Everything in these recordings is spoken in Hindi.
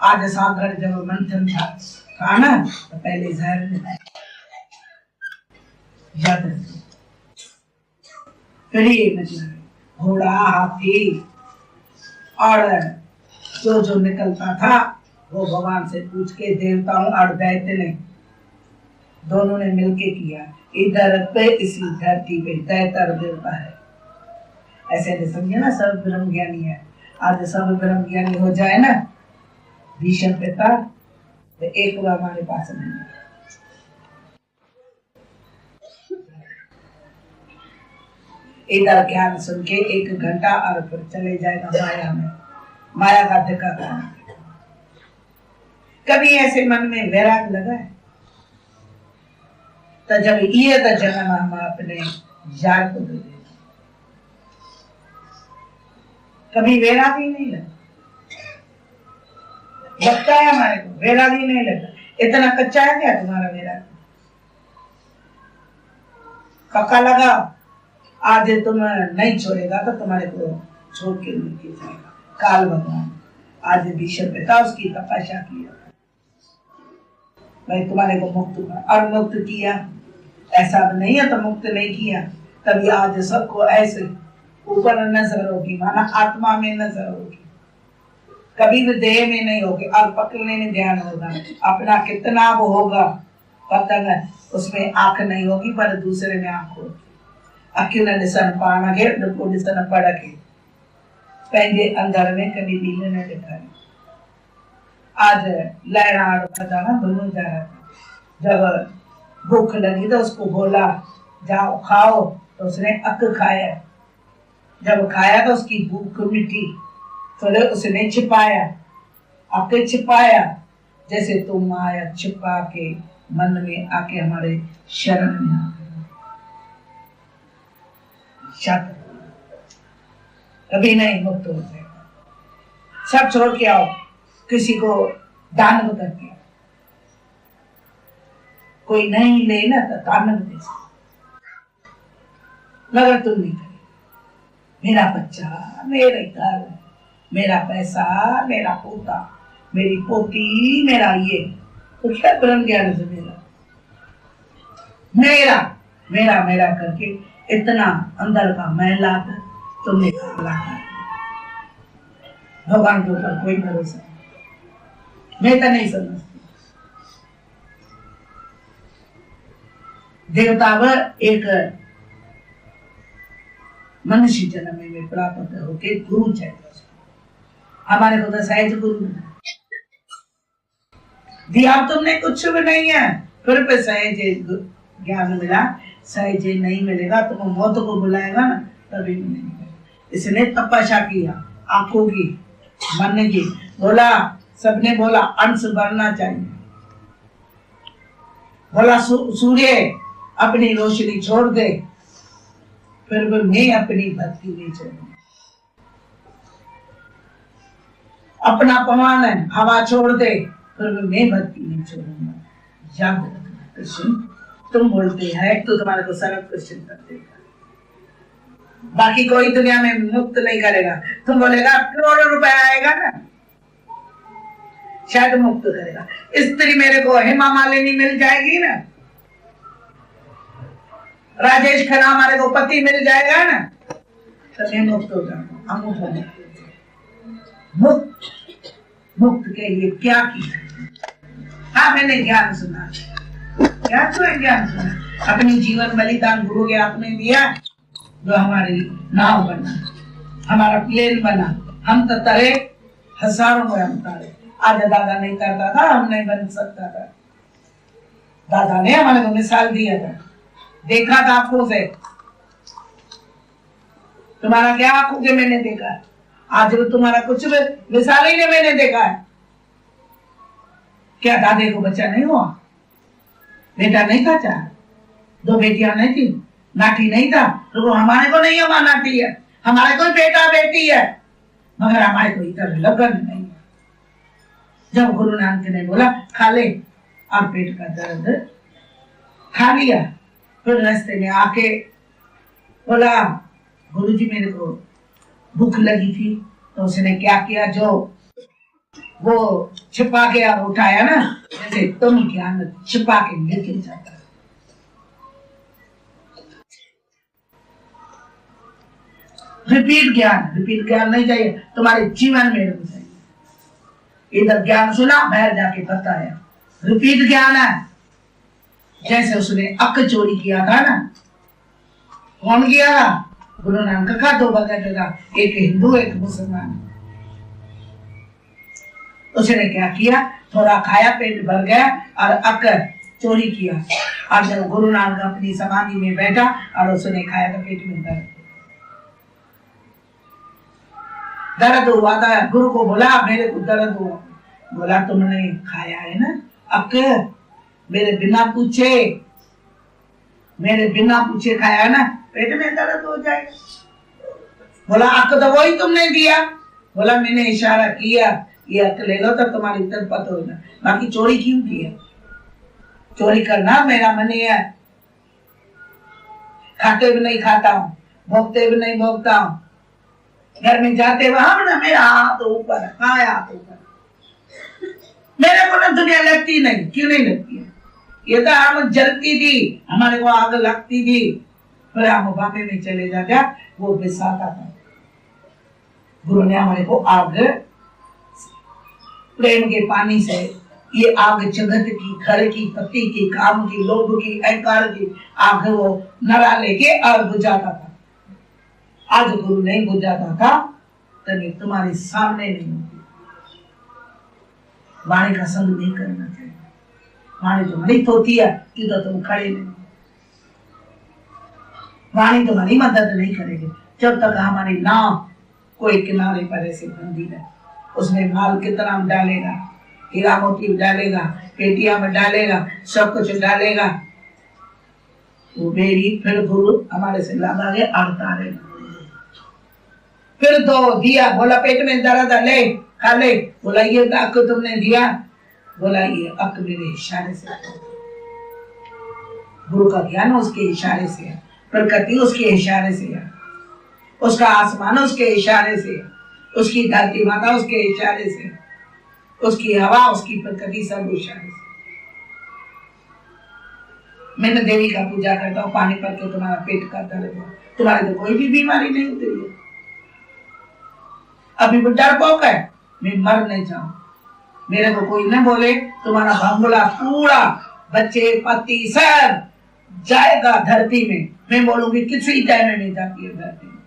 आज सागर जब मंथन था खाना तो पहले जहर मिलाया, याद रखो। फिर ये मतलब घोड़ा हाथी और जो जो निकलता था वो भगवान से पूछ के देवताओं और दैत्य ने दोनों ने मिलके किया। इधर पे इसी धरती पे दैत्य और देवता है, ऐसे नहीं समझे ना सब ब्रह्म ज्ञानी है। आज सब ब्रह्म ज्ञानी हो जाए ना भीषण पिता तो एक बार हमारे पास नहीं है। इधर ज्ञान सुन के 1 घंटा और फिर चले जाएगा माया में, माया का धक्का खाना। कभी ऐसे मन में वैराग लगा है तो जब ये तो जन्म हम अपने यार को दे देते, कभी वैराग ही नहीं लगा। लगता है हमारे को वैराग ही नहीं लगता। इतना कच्चा है क्या तुम्हारा वैराग? पक्का लगा आज तुम नहीं छोड़ेगा तो तुम्हारे को छोड़ के नीचे जाएगा। काल भगवान आज भीष्म पिता उसकी तपस्या किया भाई तुम्हारे को मुक्त कर और मुक्त किया। ऐसा नहीं है तो मुक्त नहीं किया, तभी आज सबको ऐसे ऊपर नजर होगी, माना आत्मा में नजर होगी, कभी भी देह में नहीं होगी और पकड़ने में ध्यान होगा। अपना कितना वो होगा पतंग उसमें आंख नहीं होगी पर दूसरे में आंख होगी। अखियों ने निशन पाना के को निशन पड़ के पहले अंदर में कभी नीले ने देखा है। आज लहरा जाना दोनों जा रहा था, जब भूख लगी तो उसको बोला जाओ खाओ तो उसने अक खाया, जब खाया तो उसकी भूख मिटी तो उसने छिपाया, आके छिपाया जैसे तुम आया छिपा के मन में आके हमारे शरण में आ कभी नहीं मुक्त हो जाएगा। सब छोड़ के आओ, किसी को दान करके आओ, कोई नहीं ले ना तो दान दे मगर तुम नहीं करे। मेरा बच्चा, मेरे घर, मेरा पैसा, मेरा पोता, मेरी पोती, मेरा ये तो क्या ब्रह्म ज्ञान से मेरा मेरा मेरा करके इतना अंदर का मैला तुमने काला कर। भगवान के ऊपर कोई भरोसा नहीं, मैं तो नहीं समझती। देवता व एक मनुष्य जन्म में प्राप्त होके गुरु चाहिए। हमारे को तो सहज गुरु दिया तुमने कुछ भी नहीं है, फिर पे सहज ज्ञान मिला। सहज नहीं मिलेगा तो मौत को बुलाएगा ना तभी मिलेगा। इसने तपस्या किया, आंखों की, मन की, बोला सबने बोला अंश बढ़ना चाहिए, बोला सूर्य अपनी रोशनी छोड़ दे, फिर भी मैं अपनी भक्ति नहीं छोड़ूंगा। अपना पवन है हवा छोड़ दे, फिर भी मैं भक्ति नहीं छोड़ूंगा। याद रखना कृष्ण तुम बोलते हैं तो तुम्हारे को सर्व कृष्ण कर देगा, बाकी कोई दुनिया में मुक्त नहीं करेगा। तुम बोलेगा करोड़ों रुपए आएगा ना शायद मुक्त करेगा। स्त्री मेरे को हेमा मालिनी मिल जाएगी ना, राजेश खन्ना हमारे को पति मिल जाएगा ना तो मैं मुक्त हो जाऊंगा। हम मुक्त के लिए क्या किया? हाँ मैंने ज्ञान सुना, क्या ज्ञान सुना, अपनी जीवन बलिदान गुरु के आपने दिया जो हमारी नाव बना, हमारा प्लेन बना। हम तो तरे हजारों में हम तारे। आज दादा नहीं करता था, हम नहीं बन सकता था। दादा ने हमारे को मिसाल दिया था, देखा था आंखों से। तुम्हारा क्या आंखों से मैंने देखा है, आज वो तुम्हारा कुछ भी मिसाल ही नहीं मैंने देखा है। क्या दादे को बच्चा नहीं हुआ? बेटा नहीं था, चार 2 बेटियां नहीं थी, नाटी नहीं था। तो हमारे को नहीं हमारा नाटी है, हमारे कोई बेटा बेटी है, मगर हमारे को इधर लगन नहीं है। जब गुरु नानक ने बोला खा ले, और पेट का दर्द खा लिया, फिर रास्ते में आके बोला गुरुजी मेरे को भूख लगी थी, तो उसने क्या किया, जो वो छिपा के और उठाया ना, जैसे तुम ज्ञान छिपा के लेके जाता है। रिपीट ज्ञान नहीं चाहिए तुम्हारे जीवन में रहना चाहिए। इधर ज्ञान सुना, बाहर जाके बताया, रिपीट ज्ञान है। जैसे उसने अक चोरी किया था ना, कौन किया था? गुरु नानक का 2 भगत था, एक हिंदू एक मुसलमान। उसने क्या किया, थोड़ा खाया, पेट भर गया और अक चोरी किया। और जब गुरु नानक अपनी समाधि में बैठा और उसने खाया तो पेट में दर्द हुआ था। गुरु को बोला मेरे को दर्द हुआ। बोला तुमने खाया है ना अक, मेरे बिना पूछे खाया है ना, पेट में दर्द हो जाएगा। बोला अक तो वही तुमने दिया। बोला मैंने इशारा किया, ये अक ले लो तो तुम्हारी तरपत होगा, बाकी चोरी क्यों किया? चोरी करना मेरा मन ही है, खाते भी नहीं खाता हूँ, भोगते भी नहीं भोगता हूँ। घर में जाते वहां ना मेरा हाथ ऊपर, हाथ ऊपर। मेरे को ना दुनिया लगती नहीं। क्यों नहीं लगती है? ये तो हम जलती थी, हमारे को आग लगती थी, फिर हम बाबे में चले जाते, वो बिसाता था। गुरु ने हमारे को आग प्रेम के पानी से, ये आग जगत की, घर की, पति की, काम की, लोभ की, अहंकार की आग वो नरा लेके और बुझाता था। आज गुरु नहीं बुझाता था तभी तुम्हारे सामने नहीं होती। वाणी का संग नहीं करना चाहिए। वाणी तुम्हारी होती है कि तो तुम खड़े नहीं, वाणी तुम्हारी मदद नहीं करेगी जब तक हमारी नाव कोई किनारे पर ऐसे बंधी है। उसमें माल कितना डालेगा, हीरा मोती डालेगा, पेटिया में डालेगा, सब कुछ डालेगा, वो बेड़ी फिर गुरु हमारे से लगा के अड़ता रहेगा। फिर दो दिया, बोला पेट में दर्द है, ले खा ले। बोला ये अक तुमने दिया? बोला ये अक मेरे इशारे से। गुरु का ज्ञान उसके इशारे से है, प्रकृति उसके इशारे से है, उसका आसमान उसके इशारे से है, उसकी धरती माता उसके इशारे से, उसकी हवा, उसकी प्रकृति सब इशारे से। मैंने देवी का पूजा करता हूँ, पानी पड़ के तुम्हारा पेट का दर्द हुआ, तुम्हारे तो कोई भी बीमारी नहीं उतरी है। अभी वो डरपोक है, मैं मर नहीं जाऊं। मेरे को कोई न बोले तुम्हारा भंगुला पूरा बच्चे पति सब जाएगा धरती में, मैं बोलूंगी किसी टाइम में नहीं जाती है धरती में,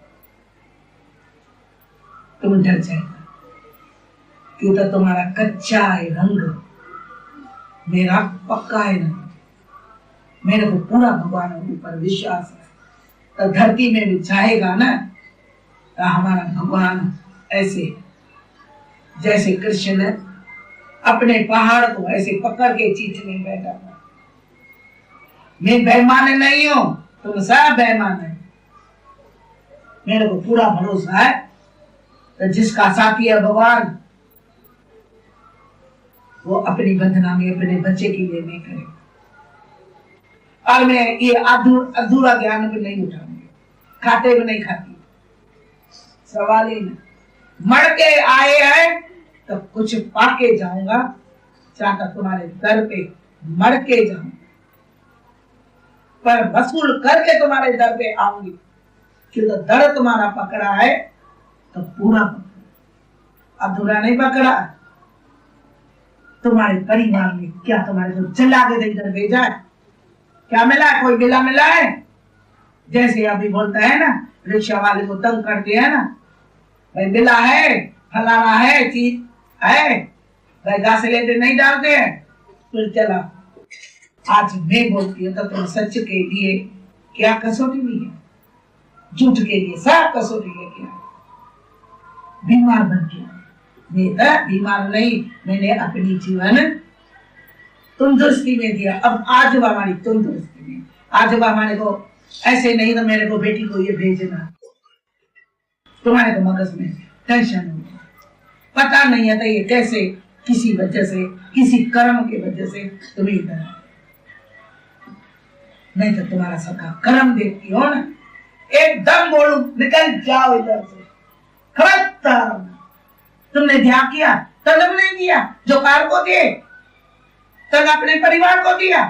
तुम डर जाएगा। क्यों? तो तुम्हारा कच्चा है रंग, मेरा पक्का है रंग। मेरे को पूरा भगवान के ऊपर विश्वास है, तो धरती में भी जाएगा ना, तो हमारा भगवान ऐसे जैसे कृष्ण अपने पहाड़ को ऐसे पकड़ के चीथने बैठा था। मैं बेईमान नहीं हूं, तुम सब बेईमान है। मेरे को पूरा भरोसा है, तो जिसका साथी है भगवान, वो अपनी बंधना में अपने बच्चे के लिए नहीं करेगा। और मैं ये अधूरा ज्ञान भी नहीं उठाऊंगी, खाते भी नहीं खाती, सवाल ही नहीं। मर के आए हैं तो कुछ पाके जाऊंगा, जहां तक तुम्हारे दर पे मर के जाऊंगा, पर वसूल करके तुम्हारे दर पे आऊंगी। क्योंकि दर तुम्हारा पकड़ा है तो पूरा पकड़ा, अधूरा नहीं पकड़ा। तुम्हारे परिवार में क्या तुम्हारे को चला के इधर भेजा है? क्या मिला है? कोई बिला मिला है? जैसे अभी बोलता है ना, रिक्शा वाले को तंग कर दिया ना, भाई बिला है, फलाना है, चीज है, भाई घास लेते नहीं डालते हैं, फिर चला। आज मैं बोलती हूँ तो तुम सच के लिए क्या कसौटी ली है, झूठ के लिए सब कसौटी लेके आए, बीमार बन गया। मैं तो बीमार नहीं, मैंने अपनी जीवन तंदुरुस्ती में दिया। अब आज वो हमारी तंदुरुस्ती में, आज वो हमारे को ऐसे नहीं तो मेरे को बेटी को ये भेजना, तुम्हारे को मगज में टेंशन हो, पता नहीं है तो ये कैसे किसी वजह से, किसी कर्म के वजह से तुम्हें इधर, नहीं तो तुम्हारा सबका कर्म देखती हो ना, एकदम बोलू निकल जाओ इधर से, खत्म। तुमने तुमने ध्यान किया? तलब नहीं दिया। जो कार को दिए तन अपने परिवार को दिया।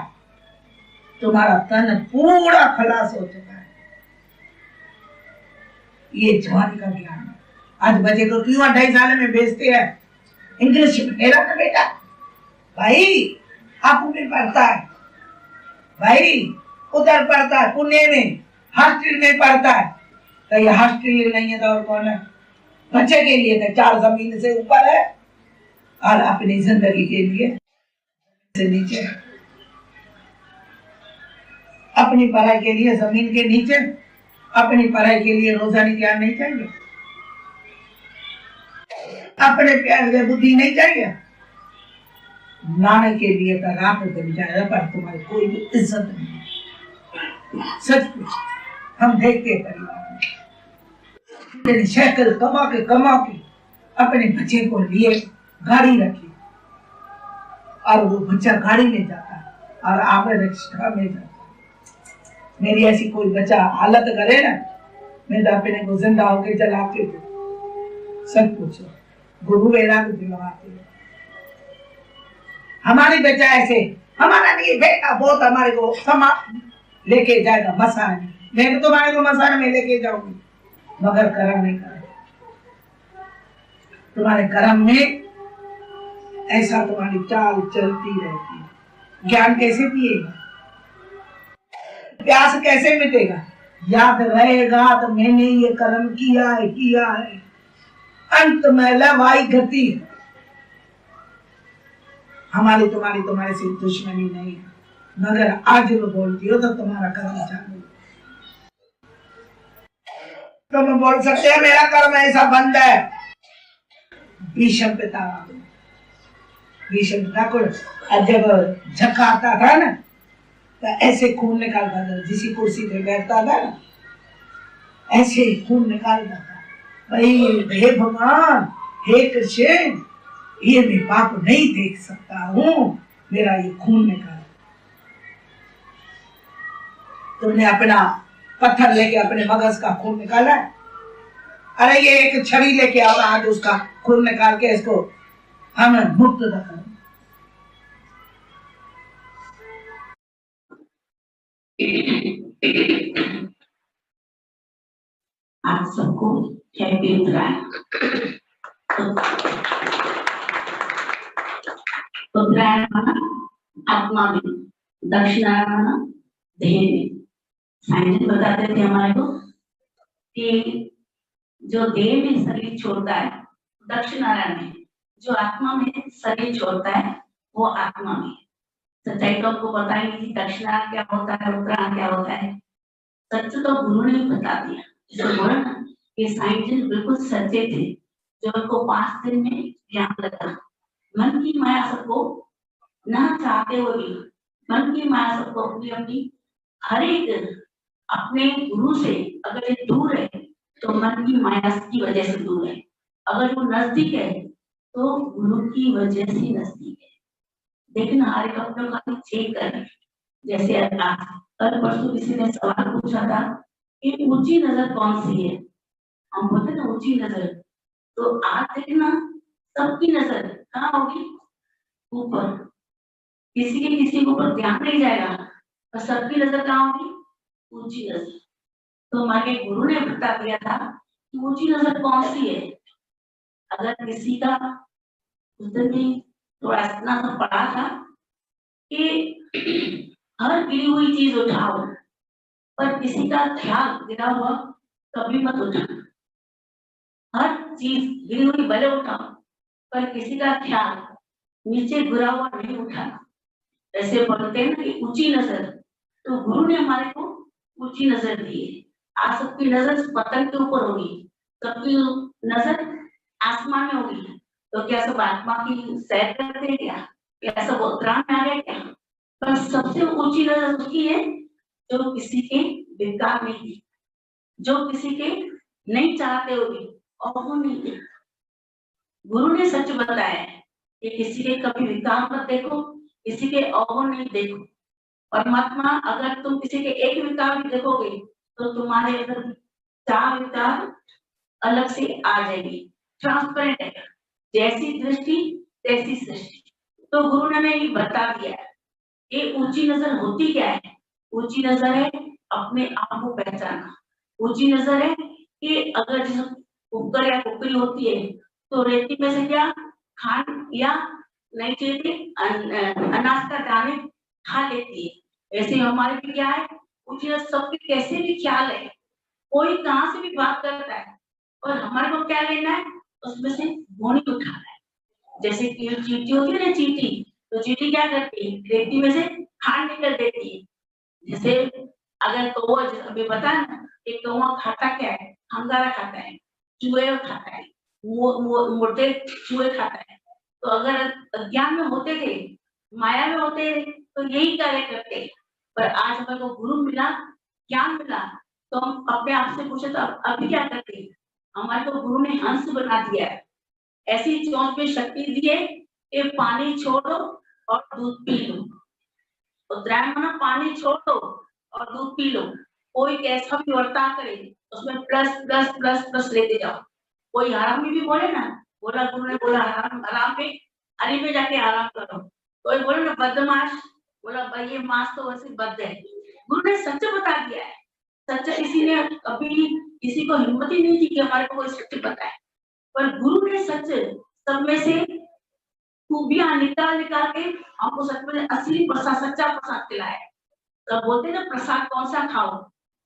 तुम्हारा तन पूरा खलास हो चुका है। ये जवानी का ज्ञान है। आज बच्चे को क्यों 2.5 साल में भेजते हैं इंग्लिश में? मेरा ना बेटा भाई आपू में पढ़ता है, भाई उधर पढ़ता है पुणे में, हॉस्टल में पढ़ता है। तो ये हॉस्टल नहीं है तो और कौन है? बच्चे के लिए तो 4 जमीन से ऊपर है और अपनी जिंदगी के लिए से नीचे है। अपनी पढ़ाई के लिए जमीन के नीचे, अपनी पढ़ाई के लिए रोजानी ज्ञान नहीं चाहिए, अपने प्यार से बुद्धि नहीं चाहिए। नाने के लिए तो रात दिन जाएगा पर तुम्हारी कोई भी इज्जत नहीं। सच कुछ हम देखते परिवार में शक्ल कमा के अपने बच्चे को लिए गाड़ी रखी और वो बच्चा गाड़ी में जाता है और आप रिक्शा में जाता। मेरी ऐसी कोई बच्चा हालत करे ना, मैं तो अपने को जिंदा होके जलाते थे। सब पूछो गुरु वेरा दिलवाते। हमारी बच्चा ऐसे, हमारा नहीं बेटा बहुत हमारे को समा लेके जाएगा मसान में, मैं तो तुम्हारे को मसान में लेके जाऊंगी, मगर कर्म नहीं करे। तुम्हारे कर्म में ऐसा तुम्हारी चाल चलती रहती है। ज्ञान कैसे पिएगा? प्यास कैसे मिटेगा? याद रहेगा तो मैंने ये कर्म किया है। अंत में लवाई गति। हमारी तुम्हारे से दुश्मनी नहीं, मगर आज वो बोलती हो तो तुम्हारा कर्म चालू। तुम बोल सकते हैं मेरा कर्म ऐसा बंद है। भीष्म पिता को जब झक्का आता था ना तो ऐसे खून निकालता था, जिसी कुर्सी पे बैठता था ना ऐसे खून निकालता था। भाई हे भगवान, हे कृष्ण, ये मैं पाप नहीं देख सकता हूँ, मेरा ये खून निकाल। तुमने अपना पत्थर लेके अपने मगज का खून निकाला। अरे ये एक छड़ी लेके आओ, आज उसका खून निकाल के इसको हम मुक्त कर। आप सबको हैप्पी उत्तरायण। उत्तरायण माना आत्मा में, दक्षिणायन माना देह में। साइंटिस्ट बताते थे हमारे को कि जो देह में शरीर छोड़ता है दक्षिणायन में, जो आत्मा में शरीर छोड़ता है वो आत्मा में। सच्चाई तो आपको पता ही नहीं, दक्षिणायन क्या होता है, उत्तरायण क्या होता है। सच तो गुरु ने बता दिया। जो बोला ना ये साइंटिस्ट बिल्कुल सच्चे थे, जो उनको 5 दिन में ज्ञान लगा। मन की माया सबको ना चाहते हुए भी, मन की माया सबको अपनी हर एक अपने गुरु से अगर ये दूर है तो मन की माया की वजह से दूर है, अगर वो नजदीक है तो गुरु की वजह से नजदीक है। देखना हर एक अपने को चेक करें। जैसे कल परसों किसी ने सवाल पूछा था कि ऊंची नजर कौन सी है, हम बोलते ना ऊंची नजर, तो आज देखना सबकी नजर कहाँ होगी? ऊपर। किसी के ऊपर ध्यान नहीं जाएगा और सबकी नजर कहाँ होगी? ऊंची नजर। तो हमारे गुरु ने बता दिया था कि ऊंची नजर कौन सी है। अगर किसी का उस दिन भी थोड़ा इतना सा पड़ा था कि हर गिरी हुई चीज उठाओ, पर किसी का ख्याल गिरा हुआ कभी मत उठाना। हर चीज गिरी हुई भले उठाओ, पर किसी का ख्याल नीचे गिरा हुआ नहीं उठाना। ऐसे बोलते हैं ना कि ऊंची नजर, तो गुरु ने हमारे को ऊंची नजर दी है। आज सबकी नजर पतंग के ऊपर होगी, सबकी नजर आसमान में होगी, तो क्या सब आत्मा की सैर करते हैं क्या सब उत्तरायण में आ गए क्या? पर सबसे ऊंची नजर उसकी है जो किसी के विकार नहीं थी, जो किसी के नहीं चाहते हुए और वो नहीं थे। गुरु ने सच बताया है कि किसी के कभी विकार मत देखो, किसी के अवगुण नहीं देखो। परमात्मा अगर तुम किसी के एक विकार भी देखोगे तो तुम्हारे अंदर 4 विकार अलग से आ जाएंगे। ट्रांसपेरेंट है, जैसी दृष्टि तैसी सृष्टि। तो गुरु ने हमें ये बता दिया है कि ऊंची नजर होती क्या है। ऊंची नजर है अपने आप को पहचानना। ऊंची नजर है कि अगर जैसे कुकर या कुकरी होती है तो रेती में से क्या खान या नई चीजें अनाज का दाने खा लेती है। ऐसे हमारे भी क्या है, ऊंची नजर सबके कैसे भी ख्याल है, कोई कहाँ से भी बात करता है और हमारे को क्या लेना है, उसमें से गोनी उठाना है। जैसे चींटी होती है ना, चींटी, तो चींटी क्या करती है, रेती में से खान निकल देती है। जैसे अगर कौवा, जैसे अभी बताया ना, एक कौवा खाता क्या है, अंगारा खाता है, चूहे खाता है, मुर्दे चूहे खाता है। तो अगर अज्ञान में होते थे, माया में होते थे, तो यही कार्य करते। पर आज हमें को गुरु मिला, ज्ञान मिला, तो हम अपने आप से पूछे तो अभी क्या करते हैं। हमारे को गुरु ने हंस बना दिया है, ऐसी चोंच में शक्ति दी है कि पानी छोड़ो और दूध पी लो। तो द्रावण पानी छोड़ दो और दूध पी लो। कोई कैसा भी वर्ताव करे उसमें प्लस प्लस प्लस प्लस लेते जाओ। कोई आराम में भी बोले ना, बोला गुरु ने बोला आराम आराम में, हरी में जाके आराम करो। कोई बोले ना बदमाश, बोला भाई ये मास तो वैसे बद है। गुरु ने सच बता दिया है। सच किसी ने कभी किसी को हिम्मत ही नहीं थी कि हमारे को कोई सच बताए, पर गुरु ने सच सब में से खूबियां निकाल निकाल के हमको सच में असली प्रसाद, सच्चा प्रसाद खिलाया। तो बोलते ना प्रसाद कौन सा खाओ,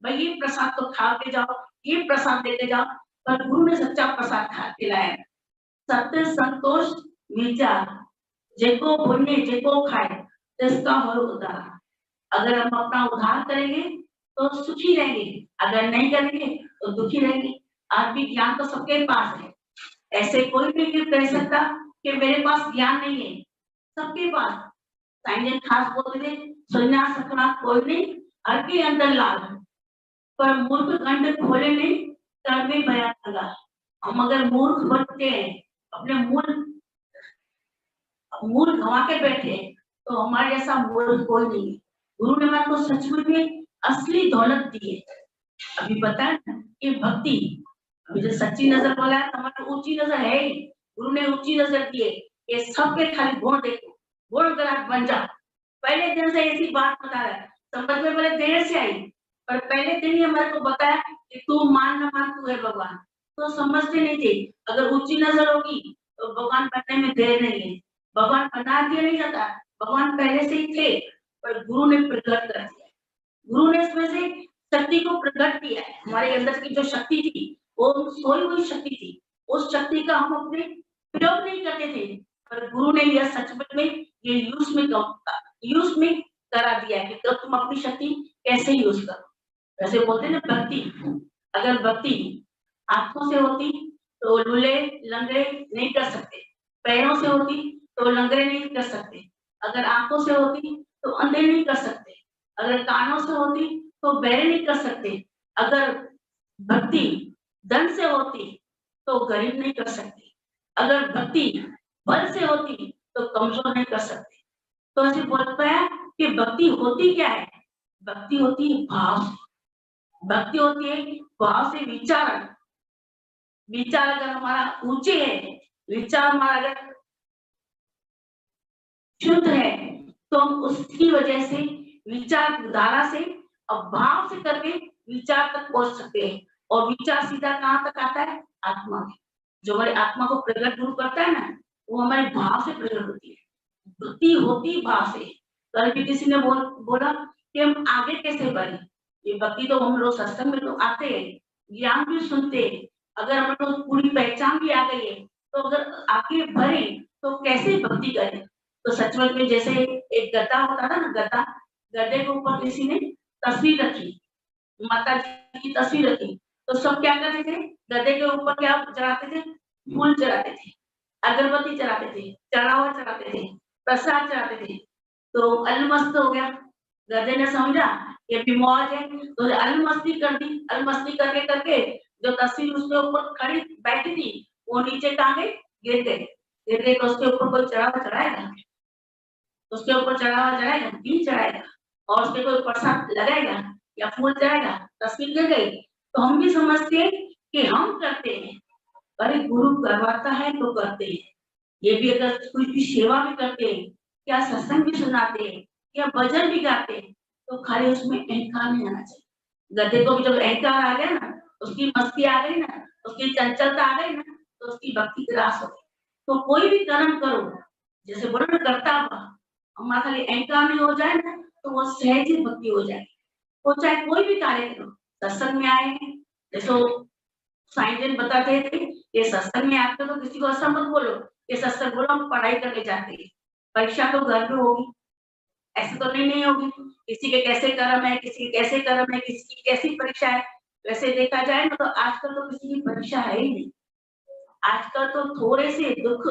भाई ये प्रसाद तो खा के जाओ, ये प्रसाद देते जाओ। पर गुरु ने सच्चा प्रसाद खा खिलाया। सत्य संतोष विचार जेको पुण्य जेको खाए जिसका हो उद्धार। अगर हम अपना उद्धार करेंगे तो सुखी रहेंगे, अगर नहीं करेंगे तो दुखी रहेंगे। आज भी ज्ञान तो सबके पास है, ऐसे कोई भी नहीं कह सकता कि मेरे पास ज्ञान नहीं है, सबके पास। साइंस खास बोलते थे सुनना सकना कोई नहीं, हर के अंदर लाल है, पर मूर्ख गंड खोले नहीं कर में बयान लगा। हम अगर मूर्ख बनते हैं, अपने मूल गवा के बैठे, तो हमारे जैसा मूर्ख कोई नहीं है। गुरु ने हमारे को सचमुच में असली दौलत दी है। अभी पता है ना कि भक्ति, अभी जो सच्ची नजर बोला है हमारी ऊंची नजर है ही। गुरु ने ऊंची नजर दी है कि सबके खाली गुण देखो, गुण ग्राहक बन जा। पहले दिन से ऐसी बात बता रहा है, समझ में बड़े देर से आई, पर पहले दिन ही हमारे को बताया कि तू मान न मान तू है भगवान। तो समझते नहीं थे, अगर ऊंची नजर होगी तो भगवान बनने में देर नहीं है। भगवान बना दिया नहीं जाता, भगवान पहले से ही थे, पर गुरु ने प्रकट कर दिया। गुरु ने इसमें से शक्ति को प्रकट किया है। हमारे अंदर की जो शक्ति थी वो सोई हुई शक्ति थी, उस शक्ति का हम अपने प्रयोग नहीं करते थे, पर गुरु ने यह सचमुच में ये यूज में करा दिया कि तो तुम अपनी शक्ति कैसे यूज करो। वैसे बोलते ना भक्ति, अगर भक्ति आंखों से होती तो लूले लंगड़े नहीं कर सकते, पैरों से होती तो लंगड़े नहीं कर सकते, अगर आंखों से होती तो अंधे नहीं कर सकते, अगर कानों से होती तो बहरे नहीं कर सकते, अगर भक्ति धन से होती तो गरीब नहीं कर सकते, अगर भक्ति बल से होती तो कमजोर नहीं कर सकते। तो ऐसे बोलता है कि भक्ति होती क्या है, भक्ति होती है भाव से। भक्ति होती है भाव से विचार। विचार अगर हमारा ऊंचे है, विचार हमारा अगर शुद्ध है, तो हम उसकी वजह से विचार धारा से और भाव से करके विचार तक पहुंच सकते हैं। और विचार सीधा कहाँ तक आता है, आत्मा में। जो हमारी आत्मा को प्रकट गुरु करता है ना, वो हमारे भाव से प्रकट होती है। भक्ति होती भाव से। कल भी किसी ने बोला कि हम आगे कैसे बढ़े। ये भक्ति तो हम लोग सत्संग में तो आते हैं, ज्ञान भी सुनते हैं, अगर हमें तो पूरी पहचान भी आ गई है, तो अगर आगे बढ़े तो कैसे भक्ति करें। तो सचमुच में जैसे एक गद्दा होता था ना, गद्दा, गद्दे के ऊपर किसी ने तस्वीर रखी, माता जी की तस्वीर रखी, तो सब क्या करते थे, गद्दे के ऊपर क्या चढ़ाते थे, फूल चढ़ाते थे, अगरबत्ती चढ़ाते थे, चढ़ावा चढ़ाते थे, प्रसाद चढ़ाते थे। तो अलमस्त हो गया, गधे ने समझा ये भी मौज है, तो अलमस्ती कर दी। अलमस्ती करके करके जो तस्वीर उसके ऊपर खड़ी बैठी थी वो नीचे कहाँ गए, गिर गए। गिर गए तो उसके ऊपर कोई चढ़ावा चढ़ाएगा, उसके ऊपर चढ़ावा चढ़ाएगा, नहीं चढ़ाएगा। और उसके कोई प्रसाद लगाएगा या फूल चढ़ाएगा, तस्वीर गिर गई। तो हम भी समझते हैं कि हम करते हैं, अरे गुरु करवाता है तो करते हैं, ये भी अगर कुछ भी सेवा भी करते हैं या सत्संग भी सुनाते हैं या भजन भी गाते हैं तो खाली उसमें अहंकार नहीं आना चाहिए। गधे को भी जब अहंकार आ गया ना, उसकी मस्ती आ गई ना, उसकी चंचलता आ गई ना, तो उसकी भक्ति ग्रास हो गई। तो कोई भी कर्म करो, जैसे बोलो ना करता हुआ, हमारा खाली अहंकार नहीं हो जाए ना, तो वो सहज ही भक्ति हो जाएगी। वो चाहे कोई भी कार्य करो, सत्संग में आए हैं, जैसे साईं जी बताते थे, ये सत्संग में आते हो तो किसी को ऐसा मत बोलो, ये सत्संग बोलो हम पढ़ाई करने जाते हैं, परीक्षा तो घर में होगी, ऐसे तो नहीं होगी। किसी के कैसे कर्म है, किसी के कैसे कर्म है, किसी की कैसी परीक्षा है। वैसे देखा जाए ना तो आजकल तो किसी की परीक्षा है ही नहीं। आजकल तो थोड़े से दुख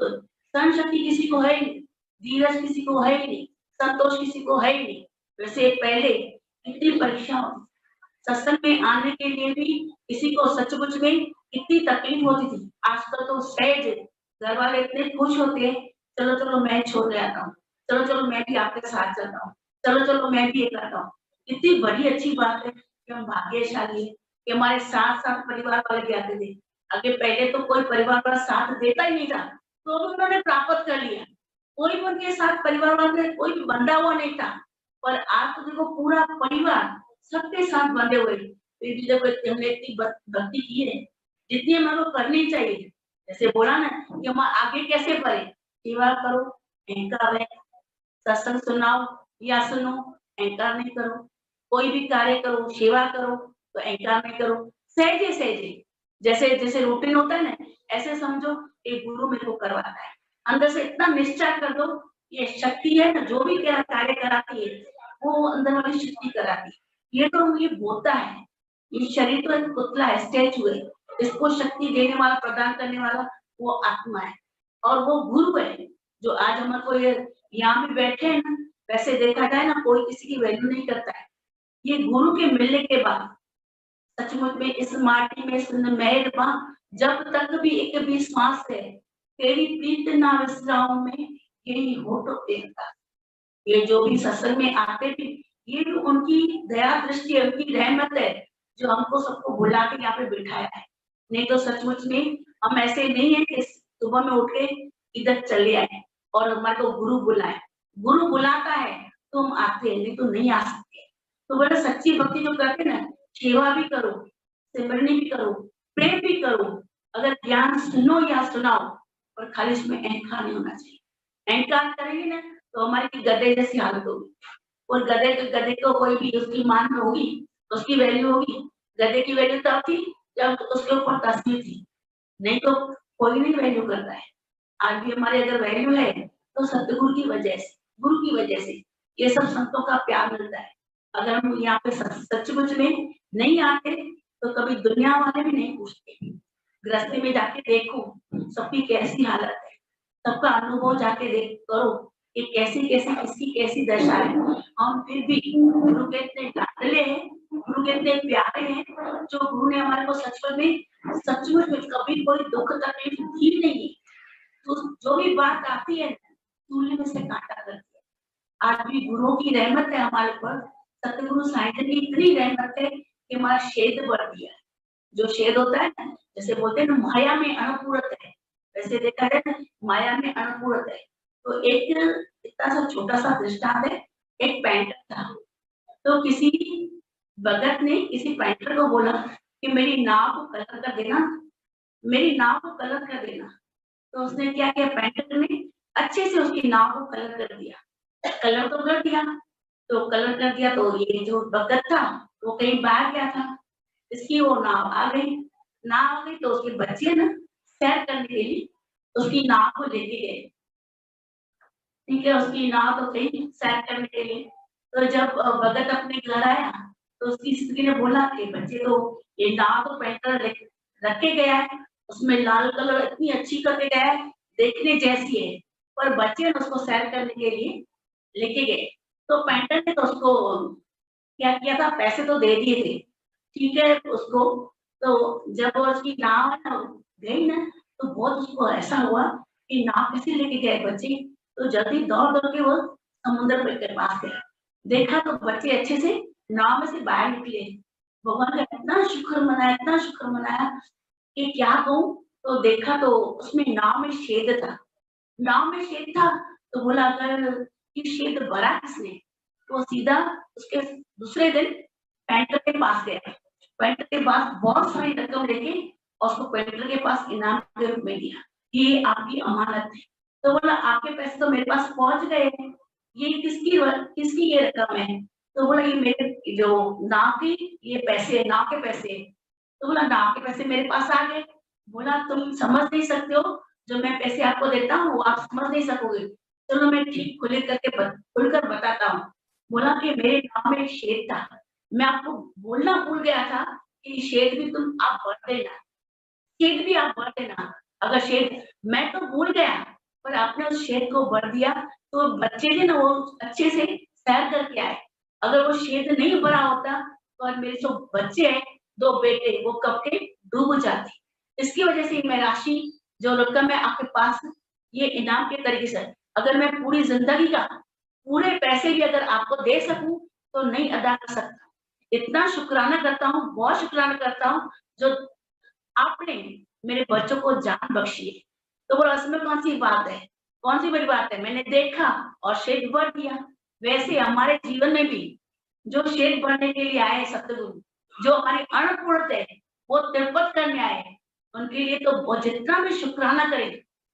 सहन शक्ति किसी को है ही नहीं, धीरज किसी को है ही नहीं, संतोष किसी को है ही नहीं। वैसे पहले कितनी परीक्षा होती, सत्संग में आने के लिए भी किसी को सचमुच में कितनी तकलीफ होती थी। आजकल तो सहज घर वाले इतने खुश होते हैं, चलो चलो मैं छोड़ के आता हूँ, चलो चलो मैं भी आपके साथ चलता हूँ, चलो चलो मैं भी ये करता हूँ। कितनी बड़ी अच्छी बात है कि हम भाग्यशाली है कि हमारे साथ साथ परिवार वाले भी आते थे। आगे पहले तो कोई परिवार वाला साथ देता ही नहीं था, तो भी उन्होंने प्राप्त कर लिया। कोई भी उनके साथ परिवार वाले कोई भी बंधा हुआ नहीं था, पर आज तो देखो पूरा परिवार सबके साथ बंधे हुए हैं। फिर भी देखो हमने इतनी भक्ति की है जितनी हमें को करनी चाहिए। जैसे बोला ना कि हम आगे कैसे बढ़े, सेवा करो, अहंकार है, सत्संग सुनाओ या सुनो, अहंकार नहीं करो। कोई भी कार्य करो, सेवा करो तो अहंकार नहीं करो, सहजे सहजे, जैसे जैसे रूटीन होता है ना, ऐसे समझो एक गुरु मेरे को करवाता है। अंदर से इतना निश्चय कर दो, ये शक्ति है ना जो भी कार्य कराती है वो अंदर वाली शक्ति कराती है। ये तो मुझे बोलता है, ये शरीर तो एक पुतला है, स्टैचू है, इसको शक्ति देने वाला प्रदान करने वाला वो आत्मा है और वो गुरु है जो आज हमको ये यहाँ भी बैठे हैं ना। वैसे देखा जाए ना कोई किसी की वैल्यू नहीं करता है, ये गुरु के मिलने के बाद सचमुच में इस माटी में इस महल में जब तक भी एक भी सांस है, तेरी प्रीत ना विसराऊं में, यही होठों पे था। ये जो भी सत्संग में आते थे, ये भी उनकी दया दृष्टि है, उनकी रहमत है जो हमको सबको बुला के यहाँ पे बिठाया है। नहीं तो सचमुच में हम ऐसे नहीं है कि सुबह में उठ के इधर चले आए और हमारे को गुरु बुलाए। गुरु बुलाता है तो हम आते हैं, नहीं तो नहीं आ सकते। तो बड़ा सच्ची भक्ति जो करते ना, सेवा भी करो, सिमरनी भी करो, प्रेम भी करो, अगर ज्ञान सुनो या सुनाओ, पर खाली इसमें अहंकार नहीं होना चाहिए। अहंकार करेंगे ना तो हमारी गधे जैसी हालत होगी। और गधे को कोई भी उसकी मान होगी, उसकी वैल्यू होगी। गधे की वैल्यू तब थी जब उसके ऊपर तस्वीर थी, नहीं तो कोई नहीं वैल्यू करता है। आज भी हमारी अगर वैल्यू है तो सतगुरु की वजह से, गुरु की वजह से ये सब संतों का प्यार मिलता है। अगर हम यहाँ पे सचमुच में नहीं आते तो कभी दुनिया वाले भी नहीं पूछते। गृहस्थी में जाके देखो सबकी कैसी हालत है, सबका अनुभव जाके देख करो कि कैसी कैसी किसकी कैसी दशा है। हम फिर भी गुरु के इतने लाडले हैं, गुरु के इतने प्यारे हैं, जो गुरु ने हमारे को सचमुच में कभी कोई दुख तकलीफ दी नहीं। तो जो भी बात आती है चूल्हे में से काटा करती है। आज भी गुरुओं की रहमत है हमारे ऊपर, सतगुरु साईं जी की इतनी रहमत है कि हमारा शेद बढ़ दिया है। जो शेद होता है ना, जैसे बोलते हैं ना माया में अणुपूरत है, वैसे देखा जाए ना माया में अणुपूरत है। तो एक इतना सा छोटा सा दृष्टांत है, एक पेंटर था, तो किसी भगत ने किसी पेंटर को बोला कि मेरी नाव को कलर कर देना, मेरी नाव को कलर कर देना। तो उसने क्या किया, पेंटर ने अच्छे से उसकी नाव को कलर कर दिया। कलर तो कर दिया, तो कलर कर दिया तो ये जो भगत था वो कहीं बाहर गया था, इसकी वो नाव आ गई। नाव आ गई तो उसके बच्चे ना सैर करने के लिए उसकी नाव को लेके गए। ठीक है, उसकी नाव तो कहीं सैर करने के लिए। तो जब भगत अपने घर आया तो उसकी स्त्री ने बोला कि बच्चे तो ये नाव तो पेंटर रख के गया है, उसमें लाल कलर इतनी अच्छी करके गया है, देखने जैसी है, पर बच्चे ने उसको सैर करने के लिए लेके गए। तो पेंटर ने तो उसको क्या किया था, पैसे तो दे दिए थे, ठीक है उसको। तो जब वो उसकी नाव है ना गई ना, तो बहुत उसको ऐसा हुआ कि नाव कैसे लेके गए बच्चे। तो जल्दी दौड़ दौड़ के वो समुद्र के पास गया, देखा तो बच्चे अच्छे से नाव में से बाहर निकले। भगवान का इतना शुक्र मनाया, इतना शुक्र मनाया कि क्या कहूँ। तो देखा तो उसमें नाव में छेद था, नाव में शेर था, तो बोला अगर ये शेर भरा किसने, तो सीधा उसके दूसरे दिन पेंटर के पास गया। पेंटर के पास बहुत सारी रकम लेके और उसको पेंटर के पास इनाम के रूप में दिया, ये आपकी अमानत है। तो बोला आपके पैसे तो मेरे पास पहुंच गए हैं, ये किसकी ये रकम है, तो बोला ये मेरे जो नाव की ये पैसे, नाव के पैसे। तो बोला नाव के पैसे मेरे पास आ गए। बोला तुम समझ नहीं सकते हो, जो मैं पैसे आपको देता हूँ वो आप समझ नहीं सकोगे, चलो मैं ठीक खुलकर बताता हूँ। बोला कि मेरे गाँव में एक शेर था, मैं आपको बोलना भूल गया था कि शेर भी आप भर देना, शेर भी आप भर देना। अगर शेर मैं तो भूल गया, पर आपने उस शेर को भर दिया, तो बच्चे थे ना वो अच्छे से सैर करके आए। अगर वो शेर नहीं भरा होता, तो आज मेरे जो बच्चे हैं, 2 बेटे, वो कब के डूब जाते। इसकी वजह से मैं राशि जो रकम है आपके पास, ये इनाम के तरीके से, अगर मैं पूरी जिंदगी का पूरे पैसे भी अगर आपको दे सकूं तो नहीं अदा कर सकता। इतना शुक्राना करता हूँ, बहुत शुक्राना करता हूँ, जो आपने मेरे बच्चों को जान बख्शी है। तो बोला इसमें कौन सी बात है, कौन सी बड़ी बात है, मैंने देखा और शेर भर दिया। वैसे हमारे जीवन में भी जो शेर भरने के लिए आए सतगुरु, जो हमारी अन्नपूर्ण है, वो तिरुपत करने आए, उनके लिए तो जितना भी शुक्राना करे,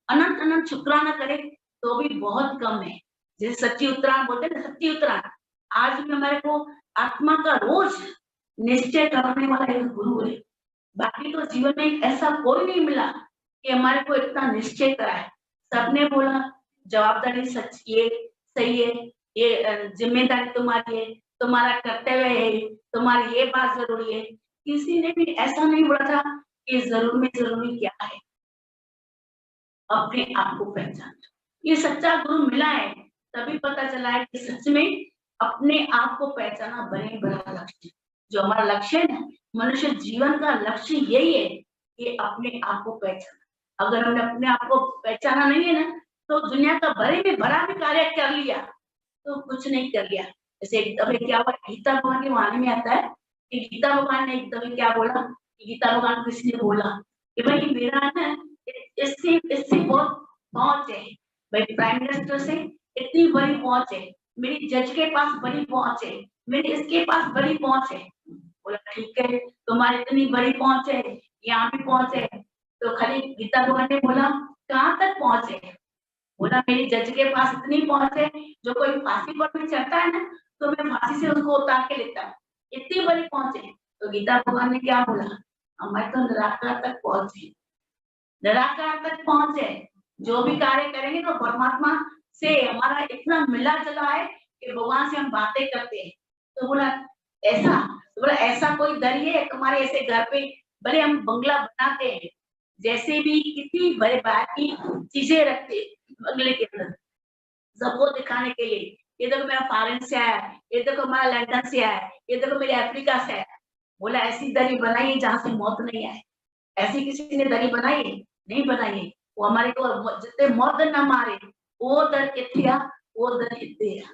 अनंत अनंत शुक्राना करे, तो भी बहुत कम है। जैसे सच्ची उत्तरायण बोलते हैं ना, सच्ची उत्तरायण, आज भी हमारे को आत्मा का रोज निश्चय करने वाला एक गुरु है। बाकी तो जीवन में ऐसा कोई नहीं मिला कि हमारे को इतना निश्चय कराए। सबने बोला जवाबदारी सच, ये सही है, ये जिम्मेदारी तुम्हारी है, तुम्हारा कर्तव्य है, तुम्हारी ये बात जरूरी है। किसी ने भी ऐसा नहीं बोला था कि जरूर में जरूरी क्या है, अपने आप को पहचान। ये सच्चा गुरु मिला है, तभी पता चला है कि सच में अपने आप को पहचाना बड़े बड़ा लक्ष्य। जो हमारा लक्ष्य है ना, मनुष्य जीवन का लक्ष्य यही है कि अपने आप को पहचाना। अगर हमने अपने आप को पहचाना नहीं है ना, तो दुनिया का बड़े में बड़ा भी कार्य कर लिया तो कुछ नहीं कर लिया। जैसे एक दफे क्या हुआ, गीता भगवान की वाणी में आता है कि गीता भगवान ने एक दफे क्या बोला, गीता भगवान किसी ने बोला कि भाई मेरा ना इससे इससे बहुत पहुंच है, भाई प्राइम मिनिस्टर से इतनी बड़ी पहुंच है, मेरी जज के पास बड़ी पहुंच है, मेरे इसके पास बड़ी पहुंच है। बोला ठीक है, तुम्हारी इतनी बड़ी पहुंच है, यहाँ भी पहुंच है, तो खाली गीता भगवान ने बोला कहाँ तक पहुंच है। बोला मेरी जज के पास इतनी पहुंच है, जो कोई फांसी पर भी चढ़ता है ना, तो मैं फांसी से उसको उतार के लेता हूँ, इतनी बड़ी पहुंच है। तो गीता भगवान ने क्या बोला, हमारे तो निराकार तक पहुंचे, निराकार तक पहुंचे, जो भी कार्य करेंगे तो परमात्मा से हमारा इतना मिला जुला है कि भगवान से हम बातें करते हैं। तो बोला ऐसा, तो बोला ऐसा कोई दर है तुम्हारे ऐसे घर पे, भले हम बंगला बनाते हैं, जैसे भी कितनी बड़े बात की चीजें रखते बंगले के अंदर, सबको दिखाने के लिए, ये देखो मेरा फॉरेन से आया, ये देखो हमारा लंदन से आया, ये देखो मेरे अफ्रीका से आया। बोला ऐसी दरी बनाइए जहां से मौत नहीं आए। ऐसी किसी ने दरी बनाई है? नहीं बनाई है। वो हमारे को जितने मौत न मारे, वो दर किथिया, वो दर किथिया,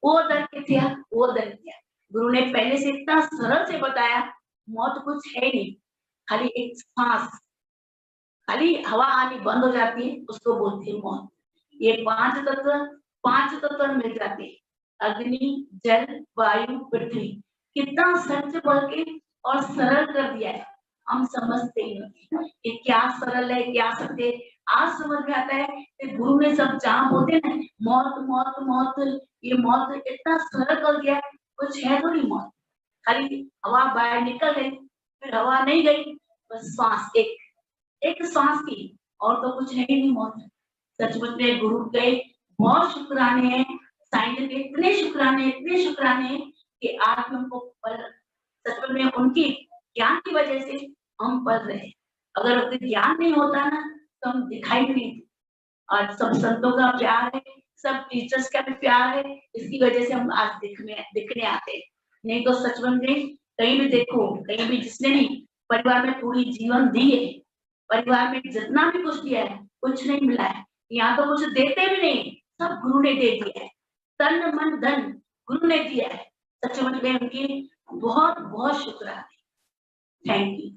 वो दर किथिया, वो दर किथिया। गुरु ने पहले से इतना सरल से बताया, मौत कुछ है नहीं, खाली एक सांस, खाली हवा आनी बंद हो जाती है, उसको बोलते हैं मौत। ये पांच तत्व मिल जाते हैं, अग्नि, जल, वायु, पृथ्वी। कितना सच बोल के और सरल कर दिया है, हम समझते ही नहीं कि क्या सरल है क्या सत्य है। आज समझ में आता है कि गुरु ने सब जहां बोलते हैं ना, मौत मौत मौत, ये मौत इतना सरल कर दिया है, कुछ है थोड़ी मौत, खाली हवा बाहर निकल गई, फिर हवा नहीं गई, बस सांस, एक सांस की, और तो कुछ है ही नहीं मौत। सचमुच में गुरु के बहुत शुक्राने हैं, साईं के इतने शुक्राने हैं कि आज हमको सचमुच में उनकी ज्ञान की वजह से हम पढ़ रहे हैं। अगर उनके ज्ञान नहीं होता ना, तो हम दिखाई भी नहीं। और सब संतों का प्यार है, सब टीचर्स का भी प्यार है, इसकी वजह से हम आज दिखने आते हैं। नहीं तो सचमुच में कहीं भी देखो, कहीं भी जिसने भी परिवार में पूरी जीवन दी है, परिवार में जितना भी कुछ दिया है, कुछ नहीं मिला है। यहाँ तो कुछ देते भी नहीं, सब गुरु ने दे दिया है, तन मन धन गुरु ने दिया है। सचमुच में उनकी बहुत बहुत शुक्राना। Thank you.